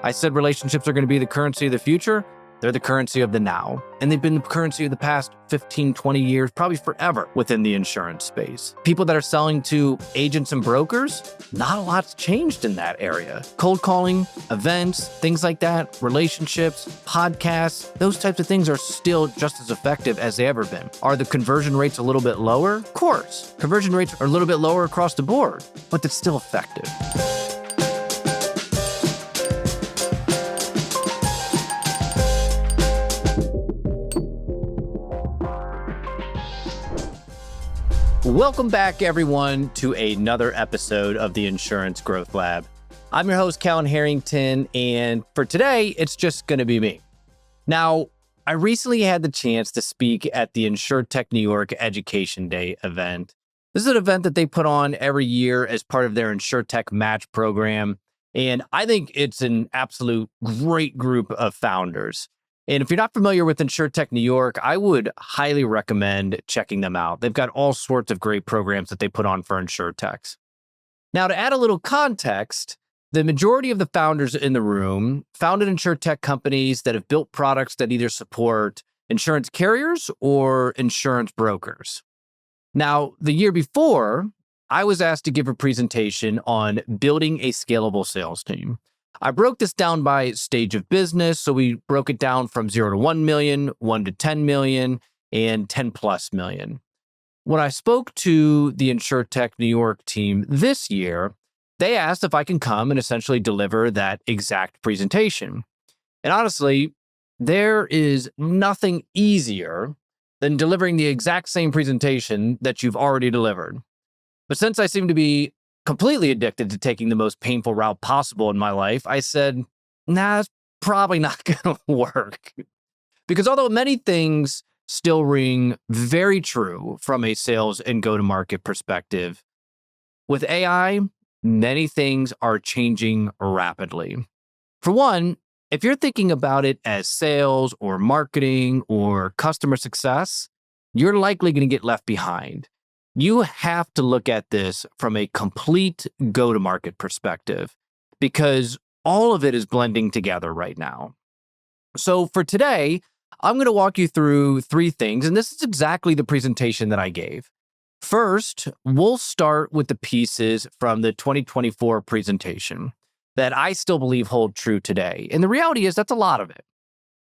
I said relationships are going to be the currency of the future. They're the currency of the now. And they've been the currency of the past 15, 20 years, probably forever within the insurance space. People that are selling to agents and brokers, not a lot's changed in that area. Cold calling, events, things like that, relationships, podcasts, those types of things are still just as effective as they ever been. Are the conversion rates a little bit lower? Of course. Conversion rates are a little bit lower across the board, but it's still effective. Welcome back, everyone, to another episode of the Insurance Growth Lab. I'm your host, Callan Harrington, and for today, it's just going to be me. Now, I recently had the chance to speak at the insurtech New York Education Day event. This is an event that they put on every year as part of their insurtech match program, and I think it's an absolute great group of founders. And if you're not familiar with insurtech New York, I would highly recommend checking them out. They've got all sorts of great programs that they put on for insurtechs. Now, to add a little context, the majority of the founders in the room founded insurtech companies that have built products that either support insurance carriers or insurance brokers. Now, the year before, I was asked to give a presentation on building a scalable sales team. I broke this down by stage of business. So we broke it down from 0 to 1 million, 1 to 10 million, and 10 plus million. When I spoke to the insurtech New York team this year, they asked if I can come and essentially deliver that exact presentation. And honestly, there is nothing easier than delivering the exact same presentation that you've already delivered. But since I seem to be completely addicted to taking the most painful route possible in my life, I said, nah, it's probably not going to work. Because although many things still ring very true from a sales and go-to-market perspective, with AI, many things are changing rapidly. For one, if you're thinking about it as sales or marketing or customer success, you're likely going to get left behind. You have to look at this from a complete go-to-market perspective because all of it is blending together right now. So for today, I'm going to walk you through 3 things, and this is exactly the presentation that I gave. First, we'll start with the pieces from the 2024 presentation that I still believe hold true today. And the reality is that's a lot of it.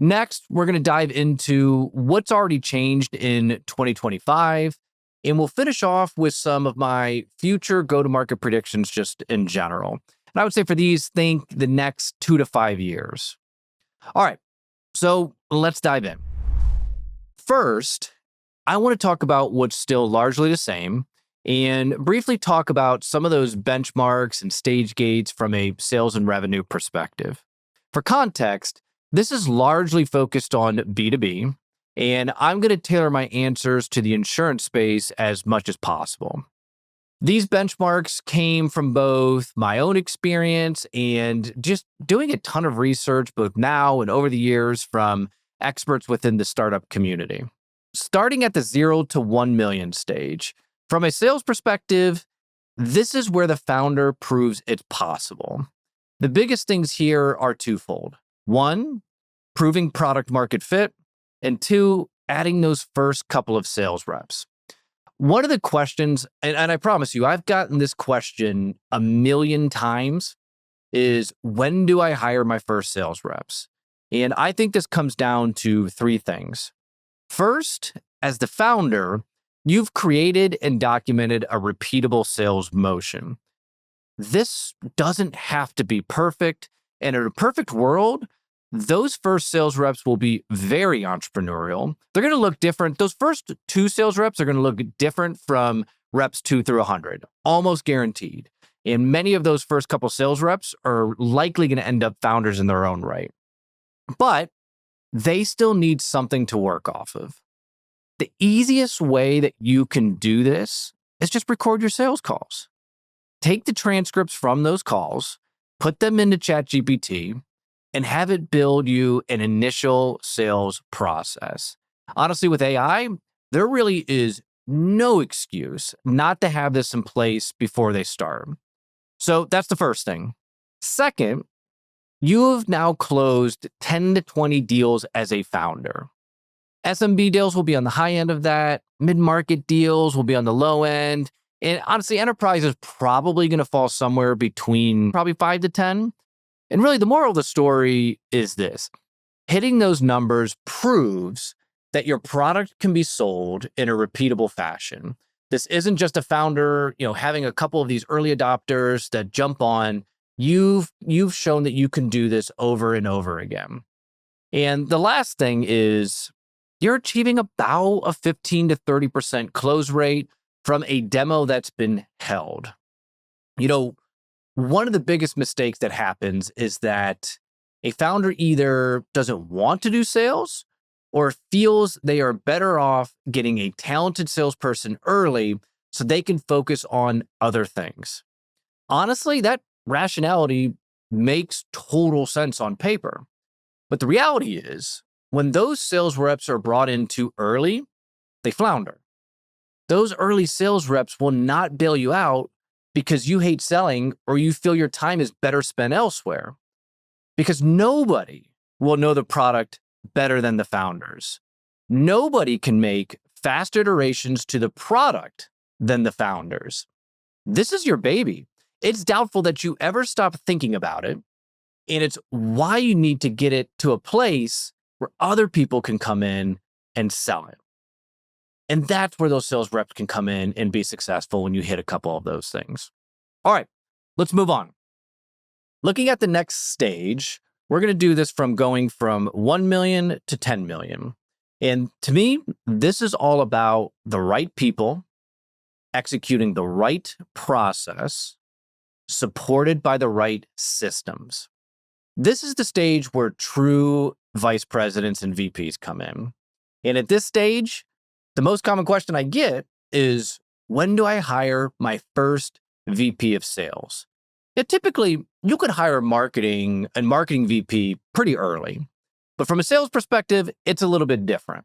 Next, we're going to dive into what's already changed in 2025. And we'll finish off with some of my future go-to-market predictions just in general. And I would say for these, think the next 2 to 5 years. All right, so let's dive in. First, I want to talk about what's still largely the same and briefly talk about some of those benchmarks and stage gates from a sales and revenue perspective. For context, this is largely focused on B2B. And I'm going to tailor my answers to the insurance space as much as possible. These benchmarks came from both my own experience and just doing a ton of research, both now and over the years, from experts within the startup community. Starting at the 0 to 1 million stage, from a sales perspective, this is where the founder proves it's possible. The biggest things here are twofold. 1, proving product market fit. And 2, adding those first couple of sales reps. One of the questions, and I promise you, I've gotten this question a million times, is when do I hire my first sales reps? And I think this comes down to 3 things. First, as the founder, you've created and documented a repeatable sales motion. This doesn't have to be perfect. And in a perfect world, those first sales reps will be very entrepreneurial. They're going to look different. Those first 2 sales reps are going to look different from reps 2 through 100, almost guaranteed. And many of those first couple sales reps are likely going to end up founders in their own right. But they still need something to work off of. The easiest way that you can do this is just record your sales calls. Take the transcripts from those calls, put them into ChatGPT, and have it build you an initial sales process. Honestly, with AI, there really is no excuse not to have this in place before they start. So that's the first thing. Second, you have now closed 10 to 20 deals as a founder. SMB deals will be on the high end of that. Mid-market deals will be on the low end. And honestly, enterprise is probably going to fall somewhere between probably 5 to 10. And really, the moral of the story is this. Hitting those numbers proves that your product can be sold in a repeatable fashion. This isn't just a founder, having a couple of these early adopters that jump on. You've shown that you can do this over and over again. And the last thing is you're achieving about a 15 to 30% close rate from a demo that's been held. One of the biggest mistakes that happens is that a founder either doesn't want to do sales or feels they are better off getting a talented salesperson early so they can focus on other things. Honestly, that rationality makes total sense on paper. But the reality is, when those sales reps are brought in too early, they flounder. Those early sales reps will not bail you out because you hate selling or you feel your time is better spent elsewhere. Because nobody will know the product better than the founders. Nobody can make faster iterations to the product than the founders. This is your baby. It's doubtful that you ever stop thinking about it. And it's why you need to get it to a place where other people can come in and sell it. And that's where those sales reps can come in and be successful when you hit a couple of those things. All right, let's move on. Looking at the next stage, we're going to do this from going from 1 million to 10 million. And to me, this is all about the right people, executing the right process, supported by the right systems. This is the stage where true vice presidents and VPs come in. And at this stage, the most common question I get is, when do I hire my first VP of sales? Typically, you could hire a marketing VP pretty early. But from a sales perspective, it's a little bit different.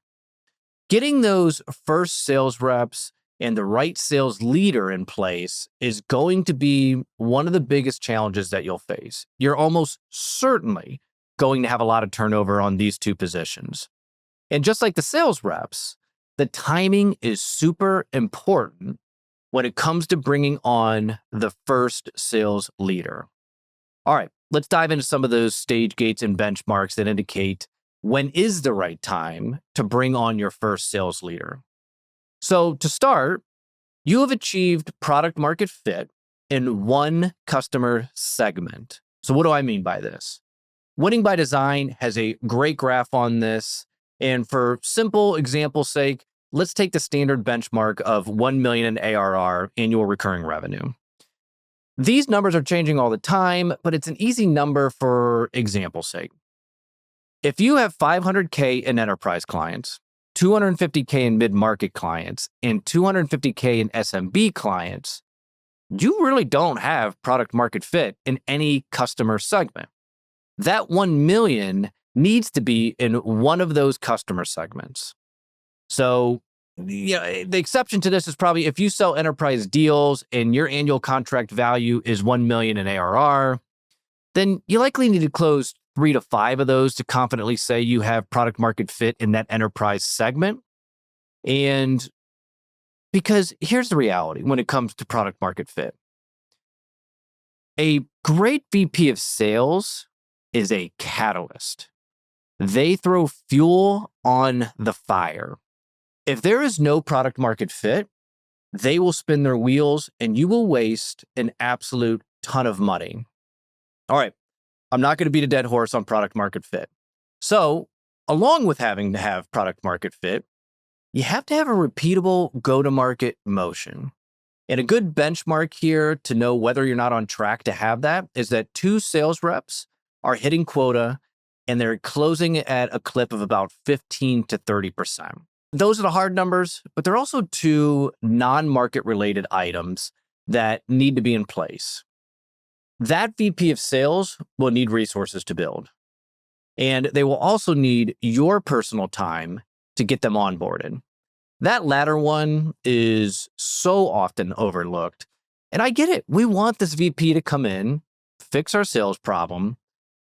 Getting those first sales reps and the right sales leader in place is going to be one of the biggest challenges that you'll face. You're almost certainly going to have a lot of turnover on these two positions. And just like the sales reps, the timing is super important when it comes to bringing on the first sales leader. All right, let's dive into some of those stage gates and benchmarks that indicate when is the right time to bring on your first sales leader. So to start, you have achieved product market fit in one customer segment. So what do I mean by this? Winning by Design has a great graph on this. And for simple example's sake, let's take the standard benchmark of 1 million in ARR, annual recurring revenue. These numbers are changing all the time, but it's an easy number for example's sake. If you have 500K in enterprise clients, 250K in mid-market clients, and 250K in SMB clients, you really don't have product market fit in any customer segment. That 1 million needs to be in one of those customer segments. So, the exception to this is probably if you sell enterprise deals and your annual contract value is 1 million in ARR, then you likely need to close 3 to 5 of those to confidently say you have product market fit in that enterprise segment. And because here's the reality when it comes to product market fit. A great VP of sales is a catalyst. They throw fuel on the fire. If there is no product market fit, they will spin their wheels and you will waste an absolute ton of money. All right, I'm not going to beat a dead horse on product market fit. So, along with having to have product market fit, you have to have a repeatable go-to-market motion. And a good benchmark here to know whether you're not on track to have that is that 2 sales reps are hitting quota and they're closing at a clip of about 15 to 30%. Those are the hard numbers, but there are also 2 non-market related items that need to be in place. That VP of sales will need resources to build. And they will also need your personal time to get them onboarded. That latter one is so often overlooked. And I get it. We want this VP to come in, fix our sales problem,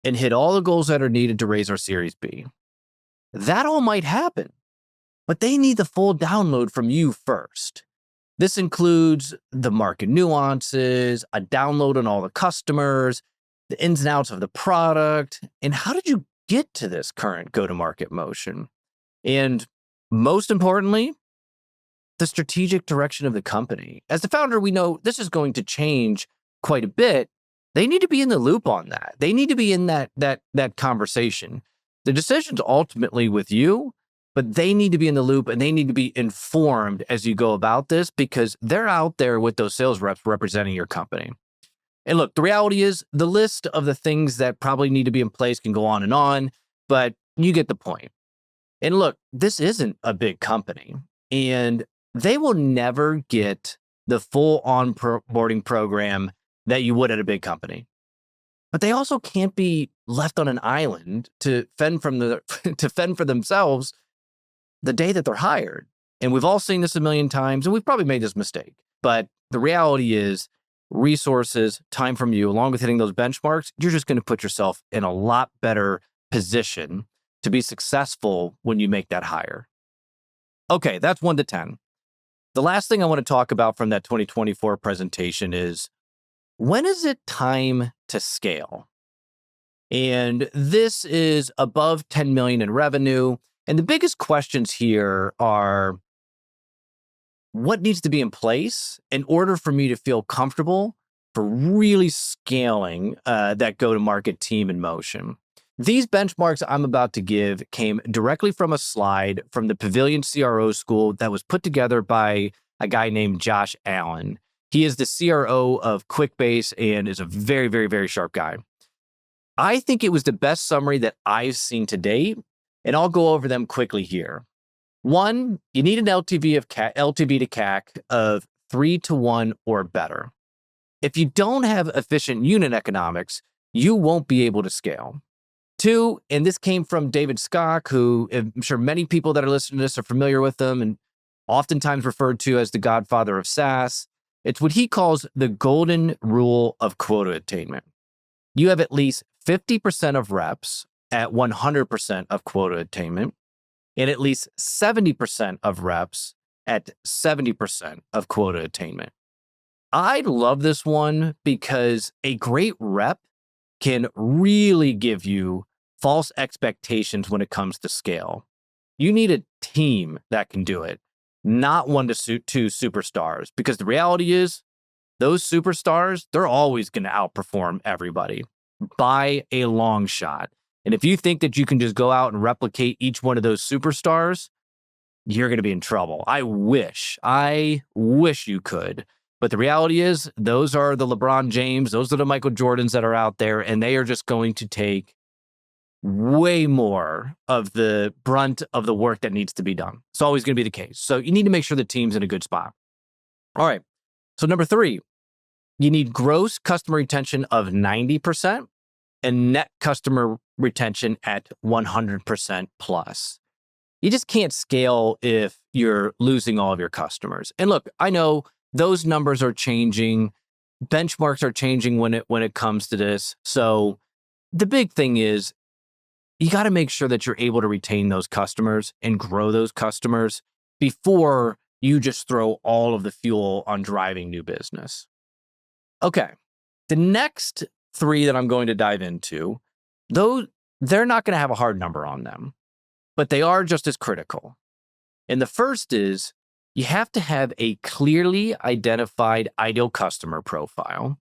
and hit all the goals that are needed to raise our Series B. That all might happen, but they need the full download from you first. This includes the market nuances, a download on all the customers, the ins and outs of the product, and how did you get to this current go-to-market motion? And most importantly, the strategic direction of the company. As the founder, we know this is going to change quite a bit. They need to be in the loop on that. They need to be in that conversation. The decision's ultimately with you, but they need to be in the loop and they need to be informed as you go about this because they're out there with those sales reps representing your company. And look, the reality is the list of the things that probably need to be in place can go on, but you get the point. And look, this isn't a big company and they will never get the full onboarding program that you would at a big company. But they also can't be left on an island to fend for themselves the day that they're hired. And we've all seen this a million times, and we've probably made this mistake. But the reality is resources, time from you, along with hitting those benchmarks, you're just going to put yourself in a lot better position to be successful when you make that hire. Okay, that's 1 to 10. The last thing I want to talk about from that 2024 presentation is, when is it time to scale? And this is above 10 million in revenue. And the biggest questions here are, what needs to be in place in order for me to feel comfortable for really scaling that go-to-market team in motion? These benchmarks I'm about to give came directly from a slide from the Pavilion CRO school that was put together by a guy named Josh Allen. He is the CRO of QuickBase and is a very, very, very sharp guy. I think it was the best summary that I've seen to date, and I'll go over them quickly here. 1, you need an LTV to CAC of 3-to-1 or better. If you don't have efficient unit economics, you won't be able to scale. 2, and this came from David Skock, who I'm sure many people that are listening to this are familiar with him and oftentimes referred to as the godfather of SaaS. It's what he calls the golden rule of quota attainment. You have at least 50% of reps at 100% of quota attainment, and at least 70% of reps at 70% of quota attainment. I love this one because a great rep can really give you false expectations when it comes to scale. You need a team that can do it, not 1 to 2 superstars, because the reality is those superstars, they're always going to outperform everybody by a long shot. And if you think that you can just go out and replicate each one of those superstars, you're going to be in trouble. I wish you could. But the reality is those are the LeBron James, those are the Michael Jordans that are out there, and they are just going to take way more of the brunt of the work that needs to be done. It's always going to be the case. So you need to make sure the team's in a good spot. All right. So number 3, you need gross customer retention of 90% and net customer retention at 100% plus. You just can't scale if you're losing all of your customers. And look, I know those numbers are changing. Benchmarks are changing when it comes to this. So the big thing is you got to make sure that you're able to retain those customers and grow those customers before you just throw all of the fuel on driving new business. Okay. The next 3 that I'm going to dive into, though they're not going to have a hard number on them, but they are just as critical. And the first is you have to have a clearly identified ideal customer profile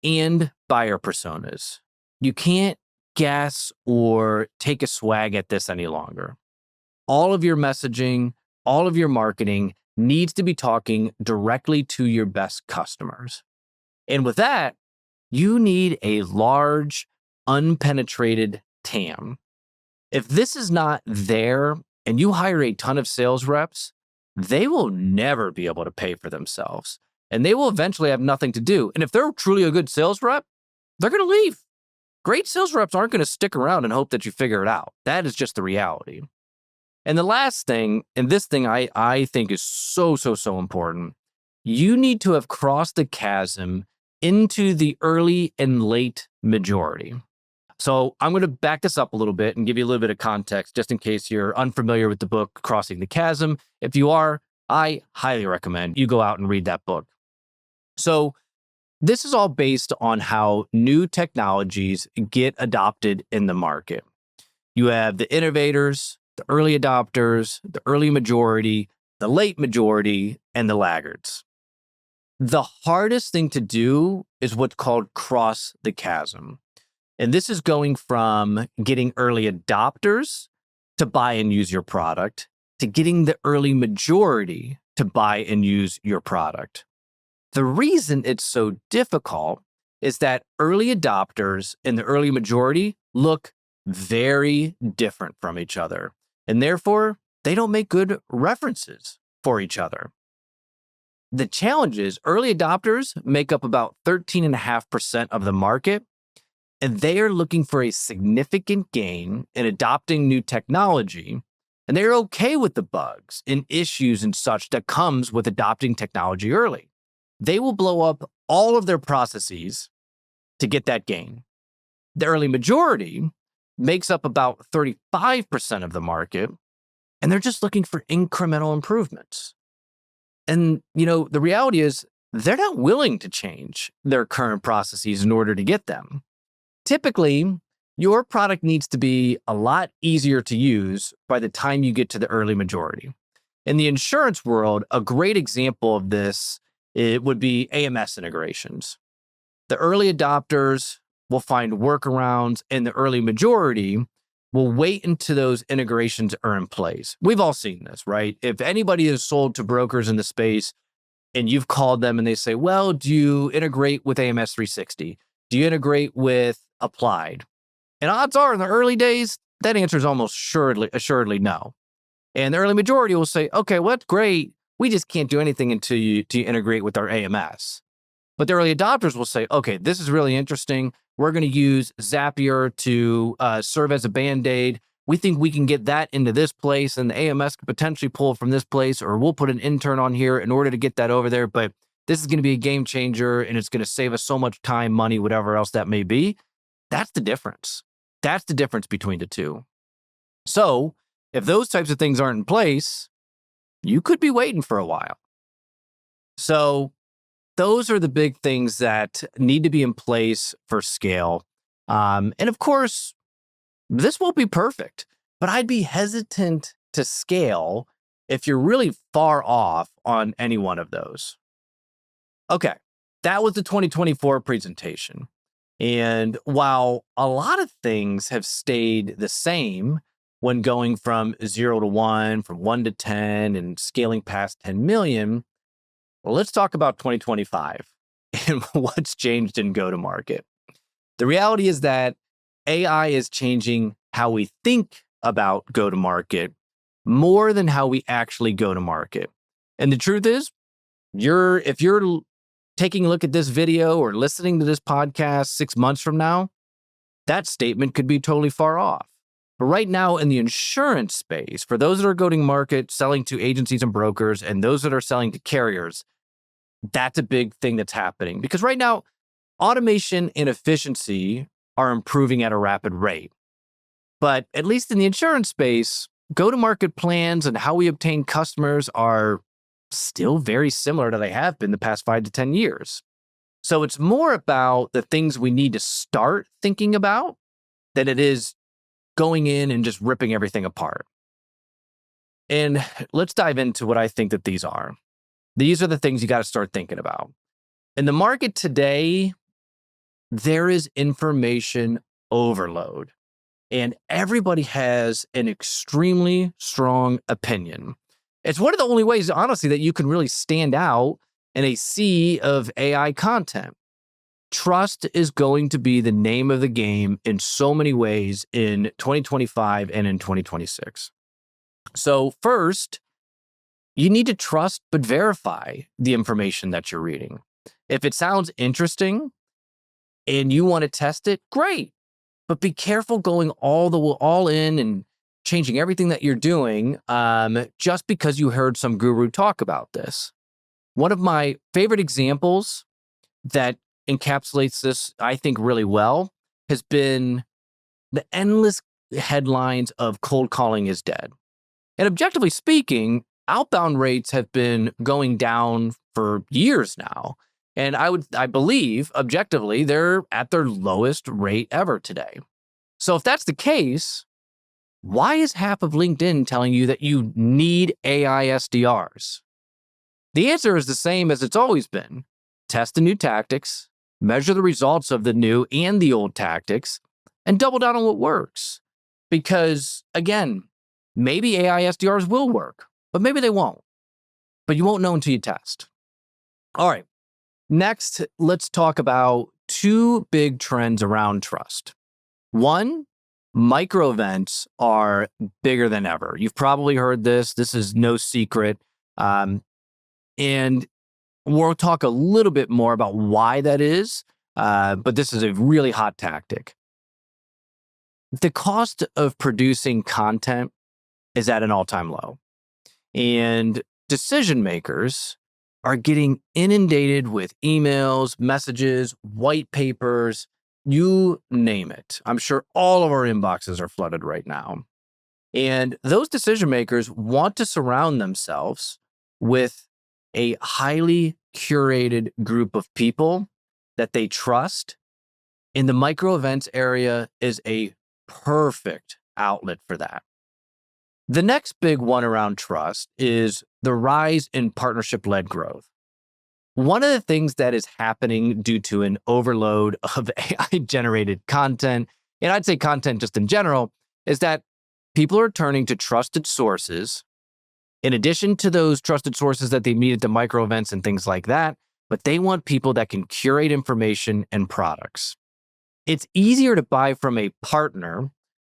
and buyer personas. You can't guess or take a swag at this any longer. All of your messaging, all of your marketing needs to be talking directly to your best customers. And with that, you need a large, unpenetrated TAM. If this is not there and you hire a ton of sales reps, they will never be able to pay for themselves and they will eventually have nothing to do. And if they're truly a good sales rep, they're going to leave. Great sales reps aren't going to stick around and hope that you figure it out. That is just the reality. And the last thing, and this thing I think is so important, you need to have crossed the chasm into the early and late majority. So I'm going to back this up a little bit and give you a little bit of context just in case you're unfamiliar with the book, Crossing the Chasm. If you are, I highly recommend you go out and read that book. So this is all based on how new technologies get adopted in the market. You have the innovators, the early adopters, the early majority, the late majority, and the laggards. The hardest thing to do is what's called cross the chasm. And this is going from getting early adopters to buy and use your product to getting the early majority to buy and use your product. The reason it's so difficult is that early adopters and the early majority look very different from each other, and therefore they don't make good references for each other. The challenge is early adopters make up about 13.5% of the market, and they are looking for a significant gain in adopting new technology, and they're okay with the bugs and issues and such that comes with adopting technology early. They will blow up all of their processes to get that gain. The early majority makes up about 35% of the market, and they're just looking for incremental improvements. And, the reality is they're not willing to change their current processes in order to get them. Typically, your product needs to be a lot easier to use by the time you get to the early majority. In the insurance world, a great example of this, it would be AMS integrations. The early adopters will find workarounds, and the early majority will wait until those integrations are in place. We've all seen this, right? If anybody is sold to brokers in the space and you've called them and they say, well, do you integrate with AMS 360? Do you integrate with Applied? And odds are in the early days, that answer is almost assuredly no. And the early majority will say, okay, well, that's great. We just can't do anything until you integrate with our AMS. But the early adopters will say, okay, this is really interesting. We're going to use Zapier to serve as a Band-Aid. We think we can get that into this place, and the AMS could potentially pull from this place, or we'll put an intern on here in order to get that over there. But this is going to be a game changer, and it's going to save us so much time, money, whatever else that may be. That's the difference. That's the difference between the two. So if those types of things aren't in place, you could be waiting for a while. So those are the big things that need to be in place for scale. And of course, this won't be perfect, but I'd be hesitant to scale if you're really far off on any one of those. Okay, that was the 2024 presentation. And while a lot of things have stayed the same when going from 0 to 1, from 1 to 10, and scaling past 10 million, well, let's talk about 2025 and what's changed in go-to-market. The reality is that AI is changing how we think about go-to-market more than how we actually go to market. And the truth is, if you're taking a look at this video or listening to this podcast 6 months from now, that statement could be totally far off. But right now in the insurance space, for those that are going to market, selling to agencies and brokers, and those that are selling to carriers, that's a big thing that's happening. Because right now, automation and efficiency are improving at a rapid rate. But at least in the insurance space, go-to-market plans and how we obtain customers are still very similar to they have been the past 5 to 10 years. So it's more about the things we need to start thinking about than it is going in and just ripping everything apart. And let's dive into what I think that these are. These are the things you got to start thinking about. In the market today, there is information overload, and everybody has an extremely strong opinion. It's one of the only ways, honestly, that you can really stand out in a sea of AI content. Trust is going to be the name of the game in so many ways in 2025 and in 2026. So first, you need to trust but verify the information that you're reading. If it sounds interesting and you want to test it, great. But be careful going all in and changing everything that you're doing just because you heard some guru talk about this. One of my favorite examples that encapsulates this, I think, really well has been the endless headlines of cold calling is dead. And objectively speaking, outbound rates have been going down for years now. And I believe objectively they're at their lowest rate ever today. So if that's the case, why is half of LinkedIn telling you that you need AI SDRs? The answer is the same as it's always been. Test the new tactics, measure the results of the new and the old tactics, and double down on what works. Because again, maybe AI SDRs will work, but maybe they won't. But you won't know until you test. All right. Next, let's talk about two big trends around trust. One, micro events are bigger than ever. You've probably heard this. This is no secret. And we'll talk a little bit more about why that is. But this is a really hot tactic. The cost of producing content is at an all-time low. And decision makers are getting inundated with emails, messages, white papers, you name it. I'm sure all of our inboxes are flooded right now. And those decision makers want to surround themselves with a highly curated group of people that they trust. And the micro events area is a perfect outlet for that. The next big one around trust is the rise in partnership-led growth. One of the things that is happening due to an overload of AI-generated content, and I'd say content just in general, is that people are turning to trusted sources in addition to those trusted sources that they meet at the micro events and things like that, but they want people that can curate information and products. It's easier to buy from a partner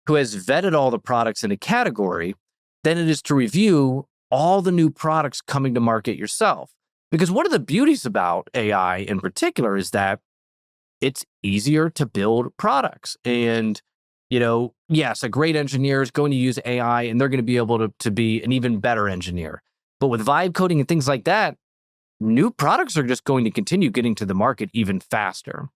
who has vetted all the products in a category than it is to review all the new products coming to market yourself. Because one of the beauties about AI in particular is that it's easier to build products. And, yes, a great engineer is going to use AI and they're going to be able to be an even better engineer. But with vibe coding and things like that, new products are just going to continue getting to the market even faster.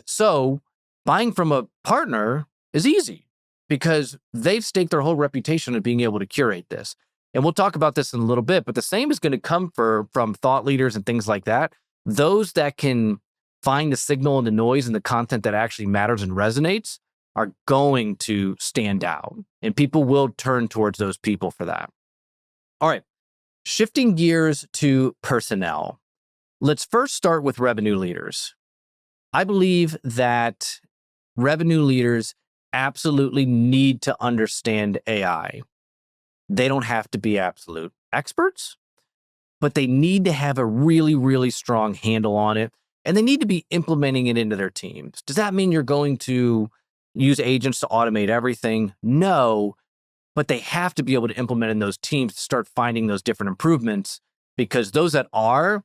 So buying from a partner is easy because they've staked their whole reputation on being able to curate this. And we'll talk about this in a little bit, but the same is going to come from thought leaders and things like that. Those that can find the signal and the noise and the content that actually matters and resonates are going to stand out. And people will turn towards those people for that. All right, shifting gears to personnel. Let's first start with revenue leaders. I believe that revenue leaders absolutely need to understand AI. They don't have to be absolute experts, but they need to have a really, really strong handle on it, and they need to be implementing it into their teams. Does that mean you're going to use agents to automate everything? No, but they have to be able to implement in those teams to start finding those different improvements, because those that are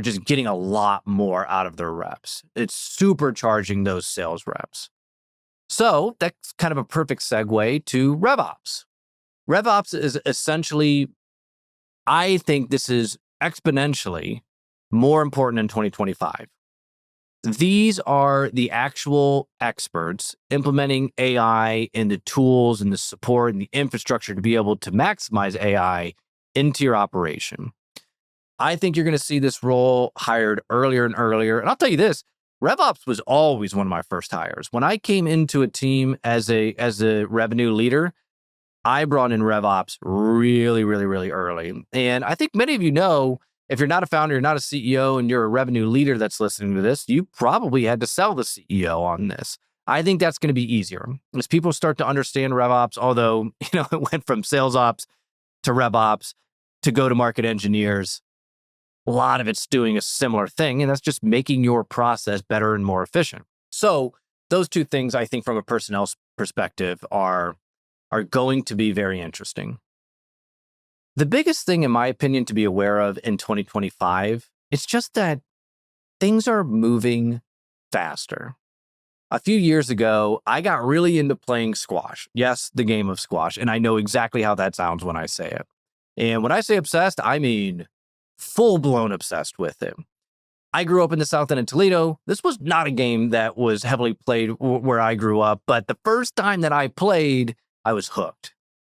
just getting a lot more out of their reps. It's supercharging those sales reps. So that's kind of a perfect segue to RevOps. RevOps is essentially, I think this is exponentially more important in 2025. These are the actual experts implementing AI and the tools and the support and the infrastructure to be able to maximize AI into your operation. I think you're going to see this role hired earlier and earlier. And I'll tell you this, RevOps was always one of my first hires. When I came into a team as a revenue leader, I brought in RevOps really, really, really early. And I think many of you know, if you're not a founder, you're not a CEO, and you're a revenue leader that's listening to this, you probably had to sell the CEO on this. I think that's going to be easier as people start to understand RevOps, although, it went from sales ops to RevOps to go-to-market engineers. A lot of it's doing a similar thing, and that's just making your process better and more efficient. So those two things, I think, from a personnel perspective are going to be very interesting. The biggest thing, in my opinion, to be aware of in 2025, it's just that things are moving faster. A few years ago, I got really into playing squash. Yes, the game of squash. And I know exactly how that sounds when I say it. And when I say obsessed, I mean full-blown obsessed with it. I grew up in the South End of Toledo. This was not a game that was heavily played where I grew up, but the first time that I played, I was hooked.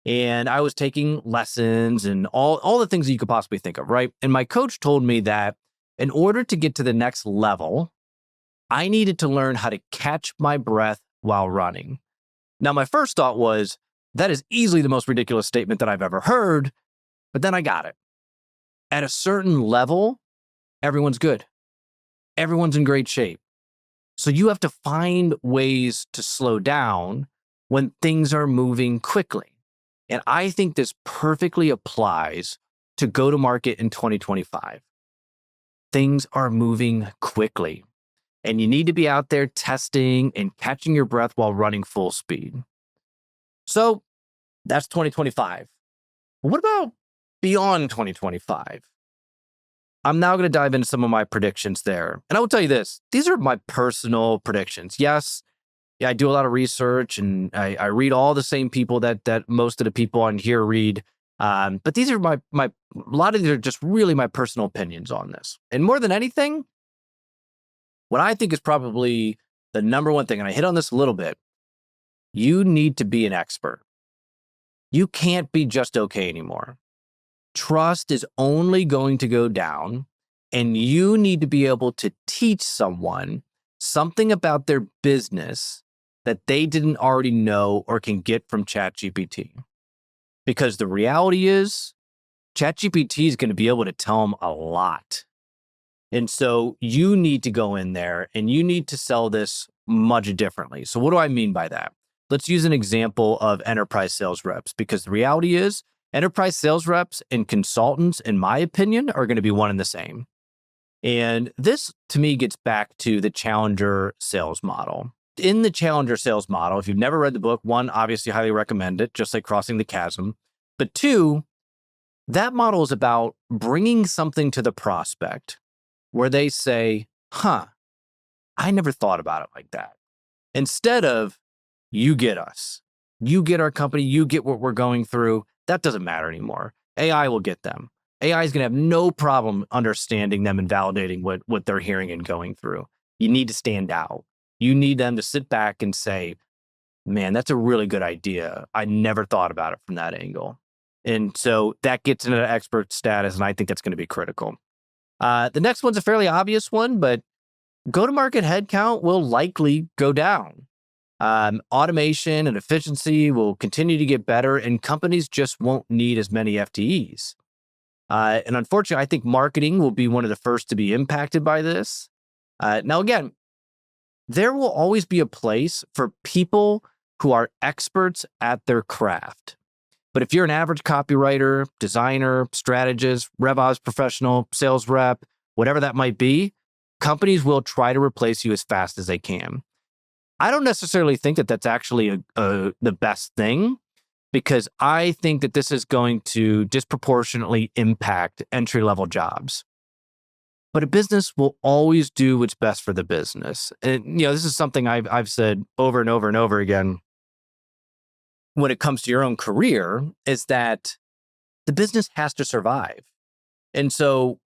And I was taking lessons and all the things that you could possibly think of, right? And my coach told me that in order to get to the next level, I needed to learn how to catch my breath while running. Now, my first thought was, that is easily the most ridiculous statement that I've ever heard, but then I got it. At a certain level, everyone's good. Everyone's in great shape. So you have to find ways to slow down when things are moving quickly. And I think this perfectly applies to go-to-market in 2025. Things are moving quickly, and you need to be out there testing and catching your breath while running full speed. So that's 2025. What about beyond 2025? I'm now going to dive into some of my predictions there. And I will tell you this, these are my personal predictions. Yes, I do a lot of research and I read all the same people that most of the people on here read. But these are a lot of these are just really my personal opinions on this. And more than anything, what I think is probably the number one thing, and I hit on this a little bit, you need to be an expert. You can't be just okay anymore. Trust is only going to go down, and you need to be able to teach someone something about their business that they didn't already know or can get from ChatGPT. Because the reality is, ChatGPT is going to be able to tell them a lot. And so you need to go in there and you need to sell this much differently. So what do I mean by that? Let's use an example of enterprise sales reps, because the reality is, enterprise sales reps and consultants, in my opinion, are going to be one and the same. And this, to me, gets back to the challenger sales model. In the challenger sales model, if you've never read the book, one, obviously highly recommend it, just like Crossing the Chasm. But two, that model is about bringing something to the prospect where they say, I never thought about it like that. Instead of, you get us, you get our company, you get what we're going through. That doesn't matter anymore. AI will get them. AI is going to have no problem understanding them and validating what they're hearing and going through. You need to stand out. You need them to sit back and say, man, that's a really good idea. I never thought about it from that angle. And so that gets into the expert status, and I think that's going to be critical. The next one's a fairly obvious one, but go-to-market headcount will likely go down. Automation and efficiency will continue to get better, and companies just won't need as many FTEs. And unfortunately, I think marketing will be one of the first to be impacted by this. Now, again, there will always be a place for people who are experts at their craft. But if you're an average copywriter, designer, strategist, RevOps professional, sales rep, whatever that might be, companies will try to replace you as fast as they can. I don't necessarily think that that's actually the best thing, because I think that this is going to disproportionately impact entry-level jobs. But a business will always do what's best for the business. And this is something I've said over and over and over again when it comes to your own career, is that the business has to survive. And so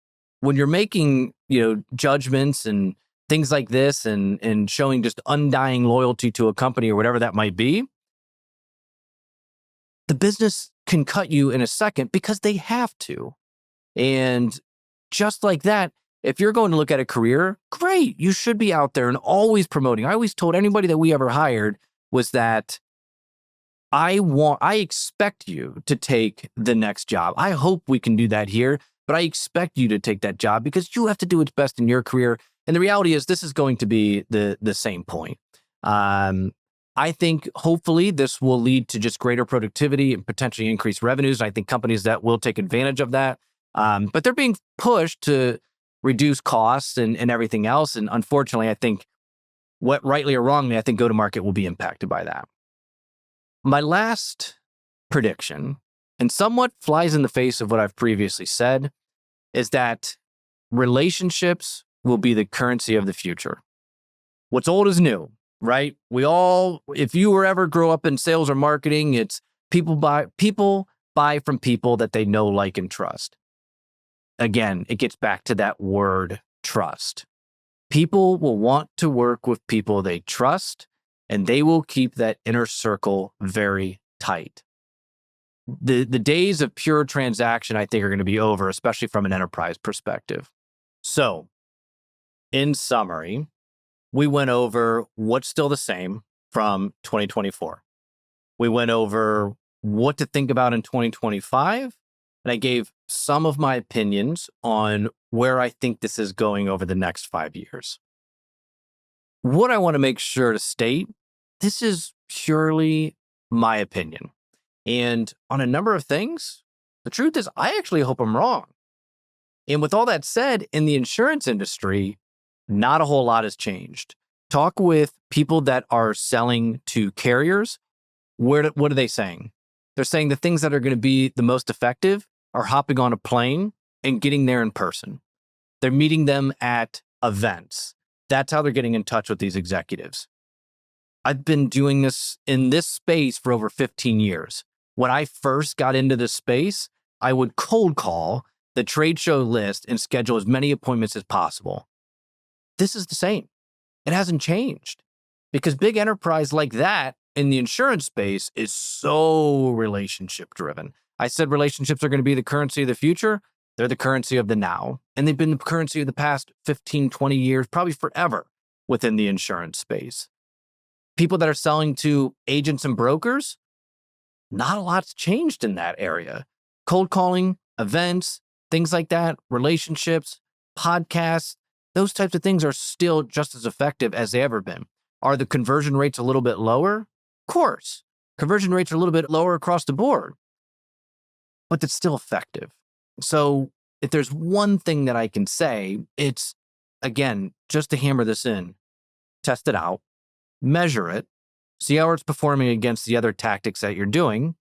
when you're making, judgments and things like this and showing just undying loyalty to a company or whatever that might be, the business can cut you in a second because they have to. And just like that, if you're going to look at a career, great, you should be out there and always promoting. I always told anybody that we ever hired was that I expect you to take the next job. I hope we can do that here, but I expect you to take that job because you have to do what's best in your career. And the reality is this is going to be the same point. I think hopefully this will lead to just greater productivity and potentially increased revenues. I think companies that will take advantage of that, but they're being pushed to reduce costs and everything else. And unfortunately, I think rightly or wrongly, I think go-to-market will be impacted by that. My last prediction, and somewhat flies in the face of what I've previously said, is that relationships will be the currency of the future. What's old is new, right? If you were ever grow up in sales or marketing, it's people buy from people that they know, like, and trust. Again, it gets back to that word, trust. People will want to work with people they trust, and they will keep that inner circle very tight. The days of pure transaction, I think, are going to be over, especially from an enterprise perspective. So, in summary, we went over what's still the same from 2024. We went over what to think about in 2025, and I gave some of my opinions on where I think this is going over the next 5 years. What I want to make sure to state, this is purely my opinion. And on a number of things, the truth is I actually hope I'm wrong. And with all that said, in the insurance industry, not a whole lot has changed. Talk with people that are selling to carriers. What are they saying? They're saying the things that are going to be the most effective are hopping on a plane and getting there in person. They're meeting them at events. That's how they're getting in touch with these executives. I've been doing this in this space for over 15 years. When I first got into this space, I would cold call the trade show list and schedule as many appointments as possible. This is the same. It hasn't changed because big enterprise like that in the insurance space is so relationship driven. I said relationships are going to be the currency of the future. They're the currency of the now. And they've been the currency of the past 15, 20 years, probably forever within the insurance space. People that are selling to agents and brokers, not a lot's changed in that area. Cold calling, events, things like that, relationships, podcasts, those types of things are still just as effective as they ever been. Are the conversion rates a little bit lower? Of course. Conversion rates are a little bit lower across the board, but it's still effective. So if there's one thing that I can say, it's, again, just to hammer this in, test it out, measure it, see how it's performing against the other tactics that you're doing.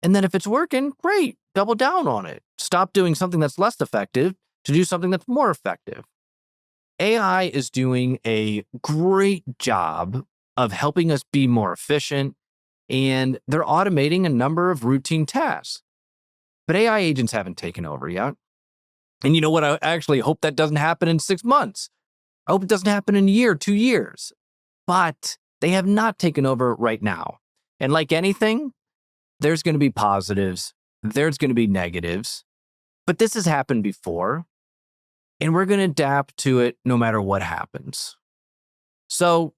And then if it's working, great, double down on it. Stop doing something that's less effective to do something that's more effective. AI is doing a great job of helping us be more efficient, and they're automating a number of routine tasks. But AI agents haven't taken over yet. And you know what? I actually hope that doesn't happen in 6 months. I hope it doesn't happen in a year, 2 years. But they have not taken over right now. And like anything, there's going to be positives, there's going to be negatives, but this has happened before, and we're going to adapt to it no matter what happens. So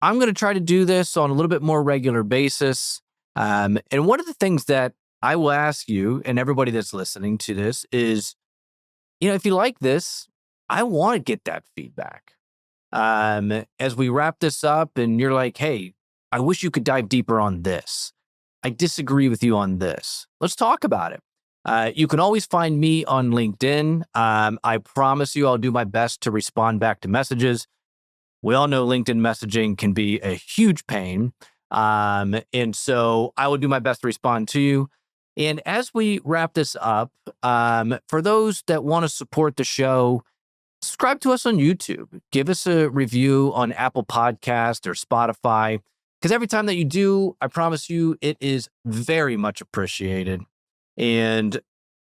I'm going to try to do this on a little bit more regular basis. And one of the things that I will ask you and everybody that's listening to this is, if you like this, I want to get that feedback. As we wrap this up and you're like, hey, I wish you could dive deeper on this. I disagree with you on this. Let's talk about it. You can always find me on LinkedIn. I promise you I'll do my best to respond back to messages. We all know LinkedIn messaging can be a huge pain. And so I will do my best to respond to you. And as we wrap this up, for those that want to support the show, subscribe to us on YouTube. Give us a review on Apple Podcast or Spotify, because every time that you do, I promise you, it is very much appreciated. And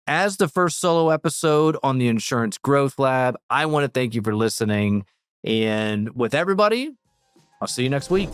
as the first solo episode on the Insurance Growth Lab, I want to thank you for listening. And with everybody, I'll see you next week.